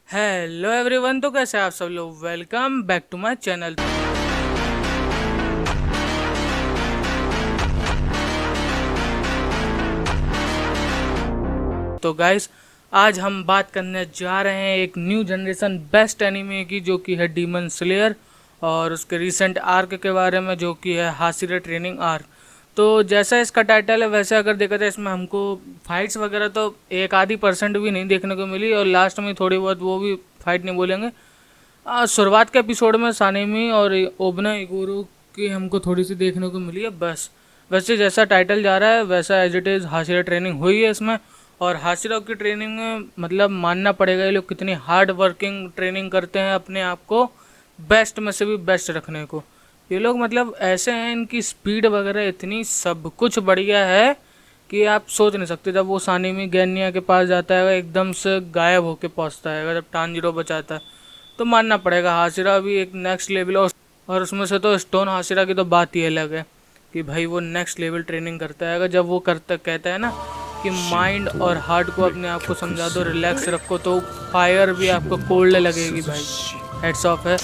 Hello everyone, तो कैसे हैं आप सब लोग। Welcome back to my channel. तो गाइस, आज हम बात करने जा रहे हैं एक न्यू जनरेशन बेस्ट एनीमे की, जो कि है डीमन स्लेयर, और उसके रिसेंट आर्क के बारे में, जो कि है हाशिरा ट्रेनिंग आर्क। तो जैसा इसका टाइटल है, वैसे अगर देखा जाए इसमें हमको फाइट्स वगैरह तो एक आधी परसेंट भी नहीं देखने को मिली, और लास्ट में थोड़ी बहुत, वो भी फाइट नहीं बोलेंगे। शुरुआत के एपिसोड में सानेमी और ओबना इगोरू की हमको थोड़ी सी देखने को मिली है बस। वैसे जैसा टाइटल जा रहा है वैसा as it is Hashira training हुई है इसमें। और हाशिरा की ट्रेनिंग में मतलब मानना पड़ेगा, ये लोग कितनी हार्ड वर्किंग ट्रेनिंग करते हैं अपने आप को बेस्ट में से भी बेस्ट रखने को। ये लोग मतलब ऐसे हैं, इनकी स्पीड वगैरह इतनी सब कुछ बढ़िया है कि आप सोच नहीं सकते। जब वो सानेमी गैनिया के पास जाता है एकदम से गायब होके पहुंचता है, जब टांजिरो बचाता है, तो मानना पड़ेगा हाशिरा भी एक नेक्स्ट लेवल। और उसमें से तो स्टोन हाशिरा की तो बात ही अलग है कि भाई वो नेक्स्ट लेवल ट्रेनिंग करता है। अगर जब वो करता कहता है ना कि माइंड और हार्ट को अपने आप को समझा दो, रिलैक्स रखो, तो फायर भी आपको कोल्ड लगेगी भाई। हेड्स ऑफ है।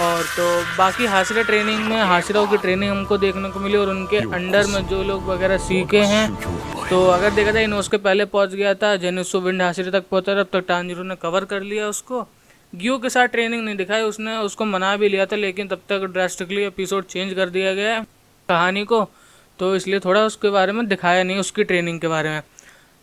और तो बाकी हाशिरा ट्रेनिंग में हाशिराओं की ट्रेनिंग हमको देखने को मिली, और उनके अंडर में जो लोग वगैरह सीखे हैं। तो अगर देखा जाए इनोस के पहले पहुंच गया था, जेनिसु विंड हाशिरा तक पहुंचा, तब तक टांजिरो ने कवर कर लिया उसको। ग्यू के साथ ट्रेनिंग नहीं दिखाई, उसने उसको मना भी लिया था, लेकिन तब तक ड्रास्टिकली एपिसोड चेंज कर दिया गया है कहानी को, तो इसलिए थोड़ा उसके बारे में दिखाया नहीं, उसकी ट्रेनिंग के बारे में।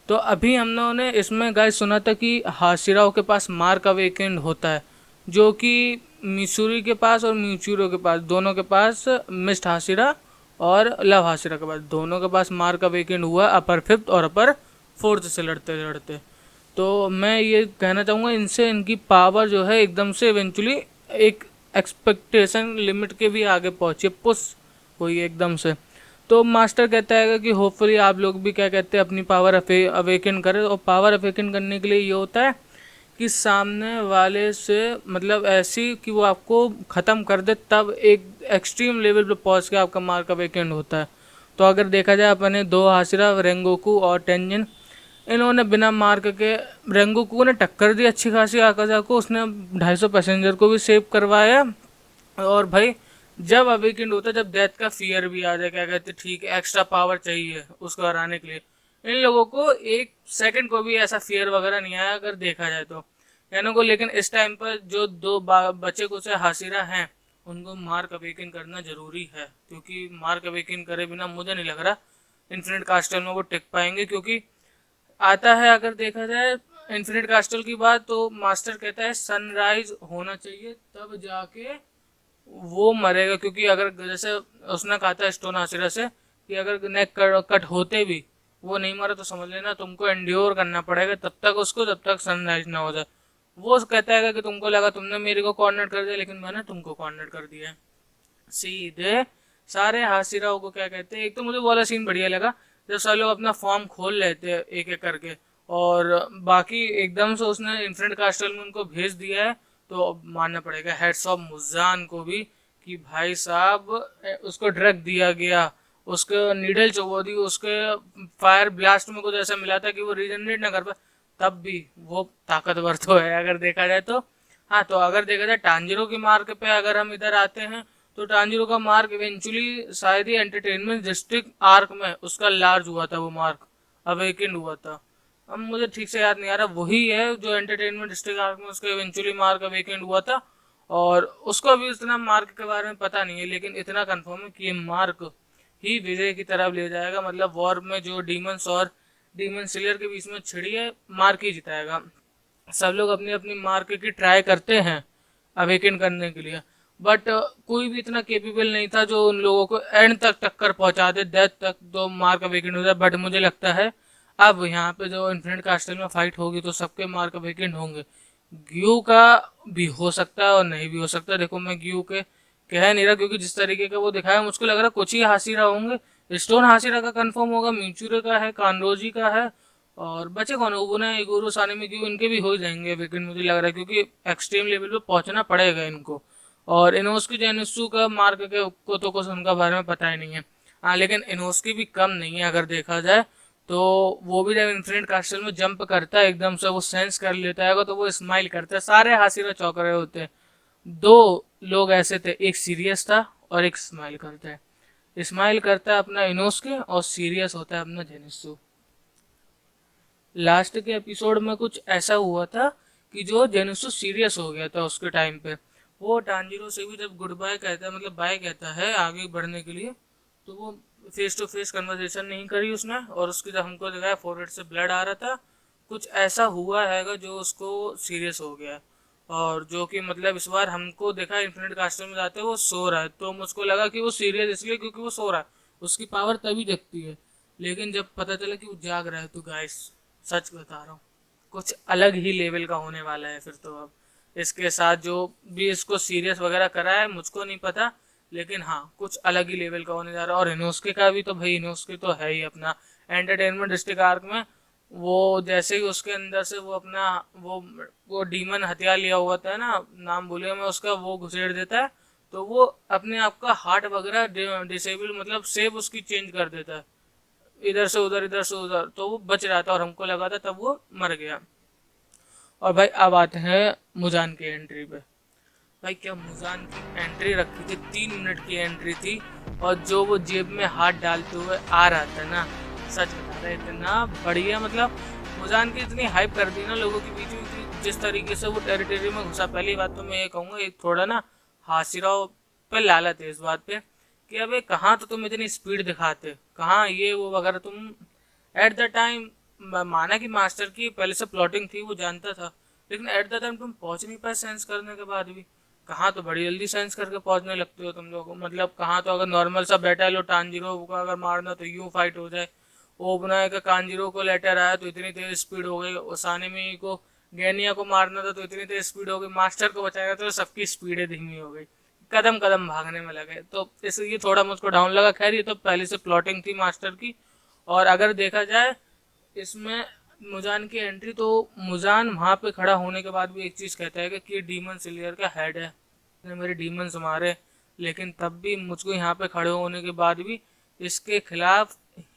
तो अभी हम लोगों ने इसमें गाइस सुना था कि हाशिराओ के पास मार्क अवेकेंड होता है, जो कि मिसूरी के पास और म्यूचूरो के पास, दोनों के पास, मिस्ट हाशिरा और लव हाशिरा के पास, दोनों के पास मार्क अवेकेंड हुआ अपर फिफ्थ और अपर फोर्थ से लड़ते लड़ते। तो मैं ये कहना चाहूँगा, इनसे इनकी पावर जो है एकदम से इवेंचुअली एक एक्सपेक्टेशन लिमिट के भी आगे पहुँची, पुश हुई एकदम से। तो मास्टर कहता है कि होपफुली आप लोग भी क्या कहते हैं अपनी पावर अवेकन करें। और पावर अवेकन करने के लिए ये होता है कि सामने वाले से मतलब ऐसी कि वो आपको ख़त्म कर दे, तब एक एक्सट्रीम लेवल पे पहुंच के आपका मार्क अवेकेंड होता है। तो अगर देखा जाए अपने दो हाशिरा रेंगोकू और टेंजिन, इन्होंने बिना मार्क के, रेंगोकू ने टक्कर दी अच्छी खासी आकाजा को, उसने 250 पैसेंजर को भी सेव करवाया। और भाई जब अवेकेंड होता है, जब डेथ का फियर भी आ जाए, क्या कहते ठीक है एक्स्ट्रा पावर चाहिए उसको हराने के लिए, इन लोगों को एक सेकंड को भी ऐसा फियर वगैरह नहीं आया अगर देखा जाए तो कहने को। लेकिन इस टाइम पर जो दो बच्चे कुछ हासिरा हैं, उनको मार्क अवेकन करना जरूरी है, क्योंकि मार्क अवेकन करे बिना मुझे नहीं लग रहा इन्फिनिट कास्टल में वो टिक पाएंगे। क्योंकि आता है अगर देखा जाए इन्फिनिट कास्टल की बात, तो मास्टर कहता है सनराइज होना चाहिए तब जाके वो मरेगा। क्योंकि अगर जैसे उसने कहा था स्टोन हाशिरा से कि अगर नेक कट होते भी वो नहीं मरा, तो समझ लेना तुमको एंड्योर करना पड़ेगा तब तक उसको, जब तक सनराइज ना हो जाए। वो कहता है कि तुमको लगा तुमने मेरे को कॉर्नर कर दिया, लेकिन मैंने तुमको कॉर्नर कर दिया है। सीधे सारे हाशिराओं को क्या कहते हैं, एक तो मुझे वो वाला सीन बढ़िया लगा जब सब लोग अपना फॉर्म खोल लेते हैं एक एक करके, और बाकी एकदम से उसने इन्फिनिट कास्टल में उनको भेज दिया है। तो मानना पड़ेगा हेड्स ऑफ मुजान को भी कि भाई साहब उसको ड्रग दिया गया, उसको नीडल चबो दी, उसके फायर ब्लास्ट में कुछ ऐसा मिला था कि वो रीजनरेट ना कर पाए, तब भी वो ताकतवर तो है अगर देखा जाए तो। हाँ, तो अगर देखा जाए टांजिरो की मार्क पे अगर हम इधर आते हैं, तो टांजिरो का मार्क इवेंचुअली शायद ही एंटरटेनमेंट डिस्ट्रिक्ट आर्क में उसका लार्ज हुआ था, वो मार्क अवेकेंड हुआ था। अब मुझे ठीक से याद नहीं आ रहा, वही है जो एंटरटेनमेंट डिस्ट्रिक्ट आर्क में उसका इवेंचुअली मार्क अवेकेंड हुआ था। और उसको अभी इतना मार्क के बारे में पता नहीं है, लेकिन इतना कंफर्म है कि ये मार्क ही विजय की तरफ ले जाएगा। मतलब वॉर में जो डीमंस और डीमन स्लेयर के बीच में छिड़ी है, मार्क ही जिताएगा। सब लोग अपनी अपनी मार्क की ट्राई करते हैं अवेकन करने के लिए, बट कोई भी इतना केपेबल नहीं था जो उन लोगों को एंड तक टक्कर पहुंचा दे, डेथ तक तो मार्क अवेकन हो जाए। बट मुझे लगता है अब यहाँ पे जो इन्फिनिट कास्टल में फाइट होगी तो सबके मार्क अवेकन होंगे। ग्यू का भी हो सकता है और नहीं भी हो सकता। देखो मैं ग्यू के कह नहीं रहा, क्योंकि जिस तरीके का वो दिखाया मुझको लग रहा है कुछ ही हासिरा होंगे। स्टोन हासिरा का कंफर्म होगा, म्यूचुरे का है, कानरोजी का है, और बचे कौन, उबुना इगोरो सानेमी क्यों, इनके भी हो जाएंगे विकेट मुझे लग रहा है, क्योंकि एक्सट्रीम लेवल पे पहुंचना पड़ेगा इनको। और इनोस्की जेनिसु का मार्क के को तो कुछ उनका बारे में पता ही नहीं है। हाँ, लेकिन इनोस्की भी कम नहीं है अगर देखा जाए तो वो भी जब इन्फिनिट कास्टल में जंप करता है एकदम से वो सेंस कर लेता है तो वो स्माइल करता है, सारे हासिरा चौंक रहे होते हैं। दो लोग ऐसे थे, एक सीरियस था और एक स्माइल करता है। स्माइल करता है अपना इनोस्के और सीरियस होता है अपना जेनित्सु। लास्ट के एपिसोड में कुछ ऐसा हुआ था कि जो जेनित्सु सीरियस हो गया था उसके टाइम पे। वो टांजिरो से भी जब गुड बाय कहता है, मतलब बाय कहता है आगे बढ़ने के लिए, तो वो फेस टू फेस कन्वर्सेशन नहीं करी उसने, और उसकी जब हमको दिखाया फोरहेड से ब्लड आ रहा था, कुछ ऐसा हुआ है जो उसको सीरियस हो गया। और जो कि मतलब इस बार हमको देखा इन्फिनिट कास्टल में जाते वो सो रहा है, तो मुझको लगा कि वो सीरियस इसलिए क्योंकि वो सो रहा है, उसकी पावर तभी जगती है। लेकिन जब पता चला कि वो जाग रहा है तो गाइस सच बता रहा हूँ, कुछ अलग ही लेवल का होने वाला है फिर तो। अब इसके साथ जो भी इसको सीरियस वगैरह करा है मुझको नहीं पता, लेकिन हाँ कुछ अलग ही लेवल का होने जा रहा है। और इनोस्के का भी तो भाई, इनोस्के तो है ही अपना एंटरटेनमेंट डिस्ट्रिक्ट आर्क में। वो जैसे ही उसके अंदर से वो अपना वो डीमन हथियार लिया हुआ था ना, नाम भूलिए मैं उसका, वो घुसेड़ देता है, तो वो अपने आप का हार्ट वगैरह डिसेबल मतलब सेव उसकी चेंज कर देता है, इधर से उधर इधर से उधर, तो वो बच रहा था और हमको लगा था तब वो मर गया। और भाई अब आते हैं मुजान की एंट्री पे। भाई क्या मुजान की एंट्री रखी थी, 3 मिनट की एंट्री थी, और जो वो जेब में हाथ डालते हुए आ रहा था ना, सच बता रहे इतना बढ़िया, मतलब मुजान की इतनी हाइप कर दी ना लोगों के बीच में कि जिस तरीके से वो टेरिटरी में घुसा। पहली बात तो मैं ये कहूँगा, एक थोड़ा ना हासिराव पे लालत है इस बात पे कि अबे कहाँ तो तुम इतनी स्पीड दिखाते, कहाँ ये वो वगैरह तुम एट द टाइम। माना कि मास्टर की पहले से प्लॉटिंग थी वो जानता था, लेकिन एट द टाइम तुम पहुंच नहीं पाए सेंस करने के बाद भी। कहाँ तो बड़ी जल्दी सेंस करके पहुंचने लगते हो तुम लोग, मतलब कहाँ तो अगर नॉर्मल सा बैठा है लो टांजिरो को अगर मारना तो यूं फाइट हो जाए। ओबनाए का कांजिरो को लेटर आया तो इतनी तेज स्पीड हो गई, ओसाने में को गैनिया को मारना था तो इतनी तेज स्पीड हो गई, मास्टर को बचाया तो सबकी स्पीडें धीमी हो गई, कदम कदम भागने में लगे। तो इसलिए थोड़ा मुझको डाउन लगा। खैर ये तो पहले से प्लॉटिंग थी मास्टर की। और अगर देखा जाए इसमें मुजान की एंट्री, तो मुजान वहाँ पे खड़ा होने के बाद भी एक चीज़ कहता है कि डीमन स्लेयर का हेड है, ने मेरे डीमंस मारे, लेकिन तब भी मुझको यहाँ पे खड़े होने के बाद भी इसके खिलाफ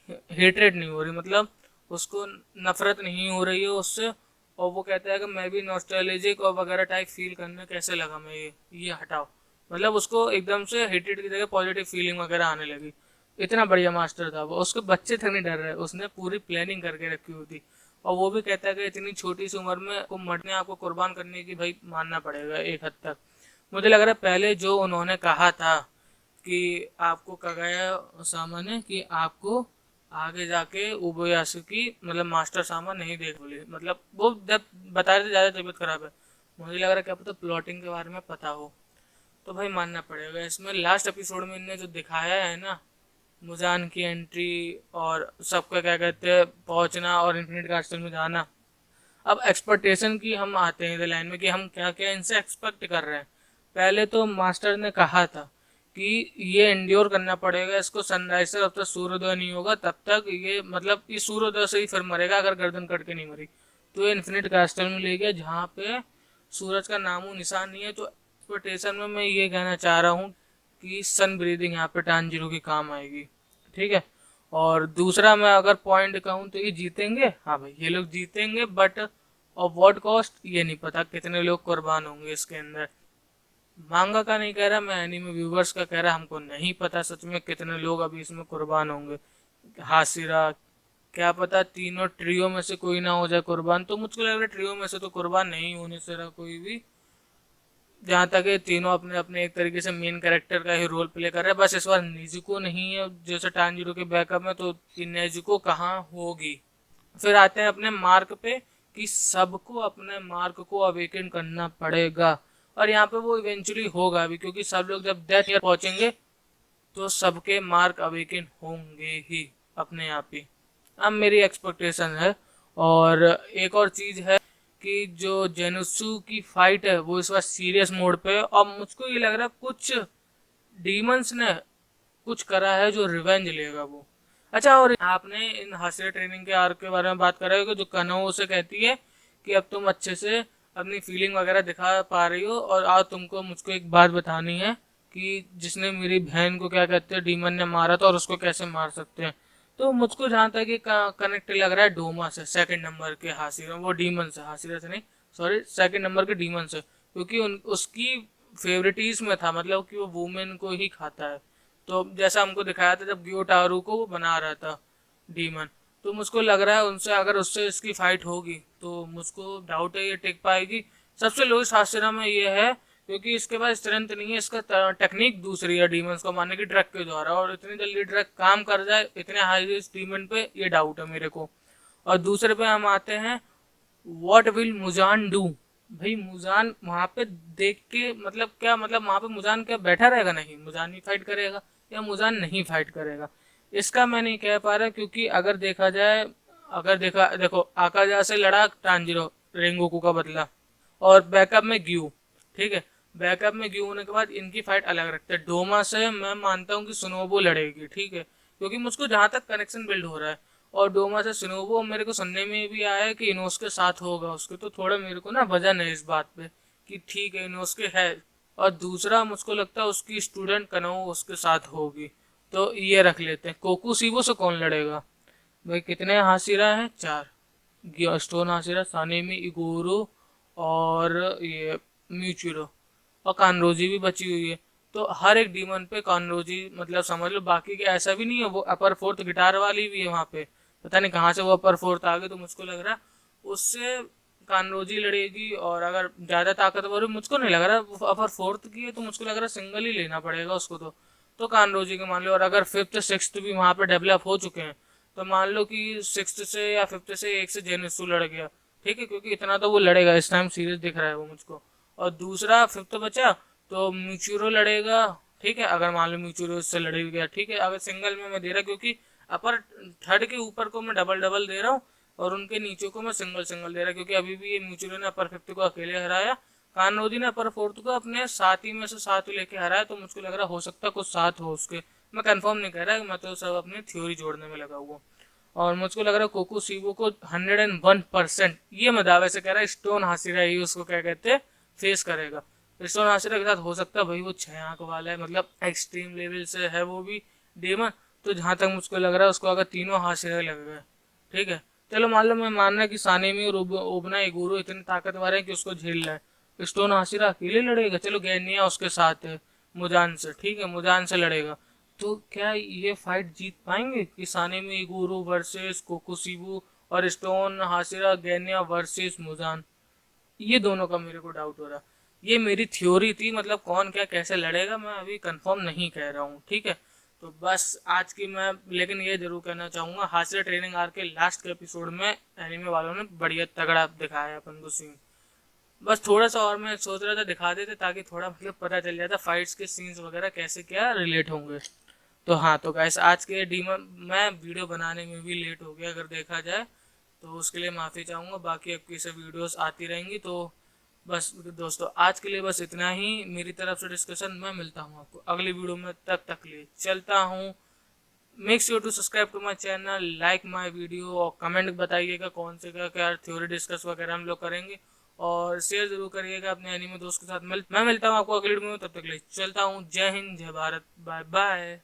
हेटरेट नहीं हो रही, मतलब उसको नफरत नहीं हो रही है उससे। और वो कहता है कि मैं भी नॉस्टैल्जिक और वगैरह टाइप फील करने कैसे लगा मैं ये हटाओ, मतलब उसको एकदम से हेटेड की जगह पॉजिटिव फीलिंग वगैरह आने लगी। इतना बढ़िया मास्टर था वो, उसके बच्चे तक नहीं डर रहे, उसने पूरी प्लानिंग करके रखी हुई थी। और वो भी कहता है कि इतनी छोटी सी उम्र में को मरने आपको कुर्बान करने की भाई मानना पड़ेगा एक हद तक। मुझे लग रहा है पहले जो उन्होंने कहा था कि आपको कगाया सामा ने कि आपको आगे जाके उबोयासुकी मतलब मास्टर सामा नहीं देख बोली, मतलब वो जब बता रहे थे ज़्यादा तबीयत खराब है, मुझे लग रहा है क्या पता प्लॉटिंग के बारे में पता हो। तो भाई मानना पड़ेगा इसमें लास्ट एपिसोड में इनने जो दिखाया है ना, मुजान की एंट्री और सबका क्या कहते हैं पहुंचना और इन्फिनिट कास्टल में जाना। अब एक्सपेक्टेशन की हम आते हैं इधर लाइन में कि हम क्या क्या इनसे एक्सपेक्ट कर रहे हैं। पहले तो मास्टर ने कहा था कि ये एंड्योर करना पड़ेगा इसको, सनराइज से जब तक सूर्योदय नहीं होगा तब तक ये, मतलब ये सूर्योदय से ही फिर मरेगा अगर गर्दन कट के नहीं मरी। तो ये इन्फिनिट कास्टल में ले गया जहाँ पे सूरज का नामो निशान नहीं है। तो एक्सपेक्टेशन में मैं ये कहना चाह रहा हूँ कि सन ब्रीदिंग यहाँ पे टांजिरो की काम आएगी, ठीक है। और दूसरा मैं अगर पॉइंट कहूँ तो ये जीतेंगे, हाँ भाई ये लोग जीतेंगे, बट और व्हाट कॉस्ट ये नहीं पता, कितने लोग कुर्बान होंगे इसके अंदर। मांगा का नहीं कह रहा मैं, एनीमे व्यूवर्स का कह रहा, हमको नहीं पता सच में कितने लोग अभी इसमें कुर्बान होंगे। हासिरा क्या पता तीनों ट्रियो में से कोई ना हो जाए कुर्बान, तो मुझको लग रहा है ट्रियो में से तो कुर्बान नहीं होने से रहा कोई भी, जहाँ तक ये तीनों अपने अपने एक तरीके से मेन कैरेक्टर का ही रोल प्ले कर रहे हैं। बस इस बार निजुको नहीं है जैसे टांजिरो के बैकअप में, तो नेजुको कहाँ होगी। फिर आते हैं अपने मार्क पे कि सबको अपने मार्क को अवेकन करना पड़ेगा, और यहाँ पे वो इवेंचुअली होगा भी, क्योंकि सब लोग जब डेथ ईयर पहुंचेंगे तो सबके मार्क अवेकन होंगे ही अपने आप ही। अब मेरी एक्सपेक्टेशन है। और एक और चीज़ है कि जो जेनुत्सु की फाइट है वो इस बार सीरियस मोड पे है, और मुझको ये लग रहा है कुछ डीमंस ने कुछ करा है जो रिवेंज लेगा वो। अच्छा, और आपने इन हासिल ट्रेनिंग के आर्क के बारे में बात कर रहे हो कि जो कनो उसे कहती है कि अब तुम अच्छे से अपनी फीलिंग वगैरह दिखा पा रही हो, और आज तुमको मुझको एक बात बतानी है कि जिसने मेरी बहन को क्या कहते हैं डीमन ने मारा था और उसको कैसे मार सकते हैं। तो मुझको जहाँ तक ये कनेक्ट लग रहा है डोमा से, सेकंड नंबर के हासिरा, वो डीमन से, हासिरा से नहीं, सॉरी, सेकंड नंबर के डीमन से, क्योंकि उसकी फेवरेटिज में था, मतलब कि वो वुमेन को ही खाता है। तो जैसा हमको दिखाया था जब ग्योटारू को वो बना रहा था डीमन, तो मुझको लग रहा है उनसे, अगर उससे इसकी फाइट होगी तो मुझको डाउट है ये टिक पाएगी। सबसे लोएस्ट हासिरा में ये है क्योंकि इसके पास स्ट्रेंथ नहीं है, इसका टेक्निक दूसरी है डीमंस को मारने की ड्रग के द्वारा, और इतनी जल्दी ड्रग काम कर जाए इतने हाई डीमन पे, ये डाउट है मेरे को। और दूसरे पे हम आते हैं, व्हाट विल मुजान डू। भाई मुजान वहां पे देख के मतलब क्या, मतलब वहां पे मुजान क्या बैठा रहेगा? नहीं, मुजान ही फाइट करेगा या मुजान नहीं फाइट करेगा, इसका मैं नहीं कह पा रहा, क्योंकि अगर देखा जाए, अगर देखा देखो, आकाजा से लड़ा टांजिरो रेंगोकू का बदला, और बैकअप में ग्यू, ठीक है, बैकअप में ग्यू होने के बाद इनकी फाइट अलग रखते हैं। डोमा से मैं मानता हूँ कि सुनोबो लड़ेगी, ठीक है, क्योंकि मुझको जहां तक कनेक्शन बिल्ड हो रहा है, और डोमा से सुनोबो मेरे को सुनने में भी आया है कि इनोस के साथ होगा उसके, तो थोड़ा मेरे को ना वजन है इस बात पे कि ठीक है इनोस के है। और दूसरा मुझको लगता है उसकी स्टूडेंट कनो उसके साथ होगी, तो ये रख लेते हैं। कोकू सीबो से कौन लड़ेगा? भाई कितने हासिरा हैं? 4, स्टोन हासिरा, सानेमी, इगोरो और ये म्यूचुरो, और कानरोजी भी बची हुई है। तो हर एक डीमन पे कानरोजी, मतलब समझ लो, बाकी के ऐसा भी नहीं है, वो अपर फोर्थ गिटार वाली भी है वहाँ पे, पता नहीं कहाँ से वो अपर फोर्थ आ गई, तो मुझको लग रहा है उससे कानरोजी लड़ेगी। और अगर ज़्यादा ताकतवर है, मुझको नहीं लग रहा वो अपर फोर्थ की है, तो मुझको लग रहा है सिंगल ही लेना पड़ेगा उसको, तो कानरोजी के मान लो। और अगर फिफ्थ सिक्स्थ भी वहाँ पे डेवलप हो चुके हैं, तो मान लो कि सिक्स्थ से या फिफ्थ से एक से जेनिसू लड़ गया, ठीक है, क्योंकि इतना तो वो लड़ेगा, इस टाइम सीरियस दिख रहा है वो मुझको। और दूसरा फिफ्थ बचा तो म्यूचुरो लड़ेगा, ठीक है, अगर मान लो म्यूचुरो से लड़ गया, ठीक है, अगर सिंगल में मैं दे रहा, क्योंकि अपर थर्ड के ऊपर को मैं डबल डबल दे रहा हूँ और उनके नीचे को मैं सिंगल सिंगल दे रहा, क्योंकि अभी भी ये म्यूचुरो ने अपर फिफ्थ को अकेले हराया, कानरोदी ने अपर फोर्थ को अपने साथी में से साथ लेके हराया, तो मुझको लग रहा हो सकता है कुछ साथ हो उसके, मैं कंफर्म नहीं कर रहा, मैं तो सब अपनी थ्योरी जोड़ने में लगा हुआ। और मुझको लग रहा है कोको सीबो को 101%, ये मैं दावे से कह रहा है, स्टोन हासिरा ही उसको क्या कहते हैं फेस करेगा। स्टोन हासिरा के साथ हो सकता है भाई वो 6 आंख वाला है, मतलब एक्सट्रीम लेवल से है वो भी डेमन, तो जहां तक मुझको लग रहा है उसको अगर तीनों हासिरा लग गए, ठीक है, चलो मान लो मैं मान रहा कि सानेमी और ओबना इगुरो इतने ताकतवर है कि उसको झेल रहा है, स्टोन हासिरा अकेले लड़ेगा, चलो गैनिया उसके साथ है मुजान से, ठीक है, मुजान से लड़ेगा, तो क्या ये फाइट जीत पाएंगे कि सानेमी इगुरो वर्सेस कोकोसीबू और स्टोन हासिरा गैनिया वर्सेस मुजान? ये दोनों का मेरे को डाउट हो रहा। ये मेरी थ्योरी थी, मतलब कौन क्या कैसे लड़ेगा मैं अभी कंफर्म नहीं कह रहा हूँ, ठीक है। तो बस आज की मैं लेकिन ये जरूर कहना चाहूँगा, हासिरा ट्रेनिंग आर के लास्ट के एपिसोड में एनिमे वालों ने बढ़िया तगड़ा दिखाया अपन को सीन। बस थोड़ा सा और मैं सोच रहा था दिखा देते, ताकि थोड़ा मतलब पता चल जाता फाइट्स के सीन्स वगैरह कैसे क्या रिलेट होंगे। तो हाँ, तो गाइस आज के डीमन मैं वीडियो बनाने में भी लेट हो गया अगर देखा जाए, तो उसके लिए माफ़ी चाहूँगा, बाकी आपकी सब वीडियोस आती रहेंगी। तो बस दोस्तों आज के लिए बस इतना ही मेरी तरफ से डिस्कशन, मैं मिलता हूँ आपको अगली वीडियो में, तक लिए चलता हूँ। Make sure to subscribe to my channel, like my video, और कमेंट बताइएगा कौन से का क्या थ्योरी डिस्कस वगैरह हम लोग करेंगे, और शेयर जरूर करिएगा अपने एनिमे दोस्त के साथ। मैं मिलता हूँ आपको अगली वीडियो में, तब तक लिए चलता हूँ। जय हिंद, जय भारत, बाय बाय।